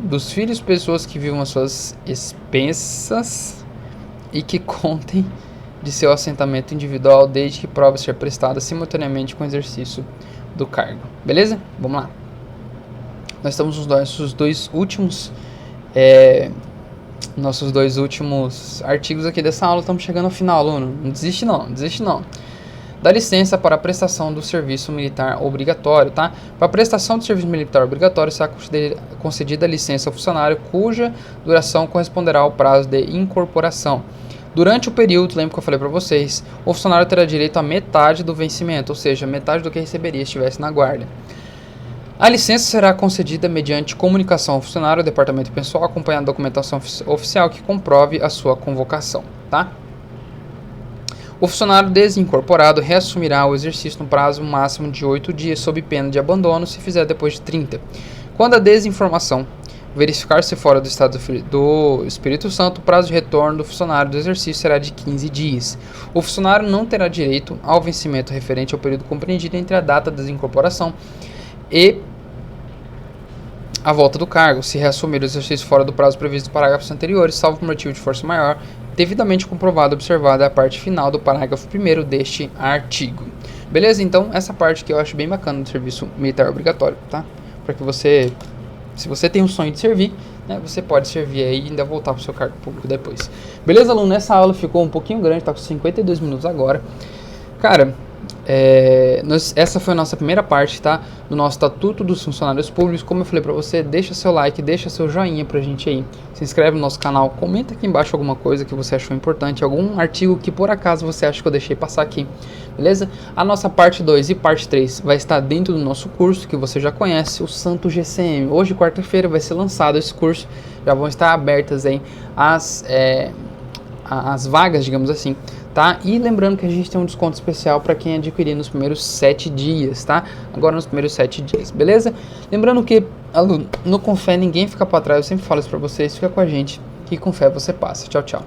dos filhos, pessoas que vivam as suas expensas e que contem de seu assentamento individual, desde que prova ser prestada simultaneamente com o exercício do cargo. Beleza? Vamos lá. Nós estamos nos nossos dois últimos artigos aqui dessa aula. Estamos chegando ao final, aluno. Não desiste não, desiste não. Dá licença para a prestação do serviço militar obrigatório, tá? Para a prestação do serviço militar obrigatório será concedida a licença ao funcionário cuja duração corresponderá ao prazo de incorporação. Durante o período, lembra que eu falei para vocês, o funcionário terá direito a metade do vencimento, ou seja, metade do que receberia se estivesse na guarda. A licença será concedida mediante comunicação ao funcionário do departamento pessoal, acompanhando a documentação oficial que comprove a sua convocação, tá? O funcionário desincorporado reassumirá o exercício no prazo máximo de 8 dias, sob pena de abandono, se fizer depois de 30. Quando a desinformação verificar-se fora do estado do Espírito Santo, o prazo de retorno do funcionário do exercício será de 15 dias. O funcionário não terá direito ao vencimento referente ao período compreendido entre a data da desincorporação e a volta do cargo, se reassumir o exercício fora do prazo previsto nos parágrafos anteriores, salvo por motivo de força maior, devidamente comprovado e observada a parte final do parágrafo 1º deste artigo. Beleza? Então, essa parte que eu acho bem bacana do serviço militar obrigatório, tá? Para que você, se você tem um sonho de servir, né, você pode servir aí e ainda voltar para o seu cargo público depois. Beleza, aluno? Essa aula ficou um pouquinho grande, tá com 52 minutos agora. Cara, essa foi a nossa primeira parte, tá? Do nosso Estatuto dos Funcionários Públicos. Como eu falei pra você, deixa seu like, deixa seu joinha pra gente aí. Se inscreve no nosso canal, comenta aqui embaixo alguma coisa que você achou importante, algum artigo que por acaso você acha que eu deixei passar aqui, beleza? A nossa parte 2 e parte 3 vai estar dentro do nosso curso, que você já conhece, o Santo GCM. Hoje, quarta-feira, vai ser lançado esse curso. Já vão estar abertas aí as vagas, digamos assim, tá? E lembrando que a gente tem um desconto especial para quem adquirir nos primeiros 7 dias, tá? Agora nos primeiros 7 dias, beleza? Lembrando que, aluno, no Com Fé ninguém fica para trás, eu sempre falo isso para vocês, fica com a gente, que com fé você passa. Tchau, tchau.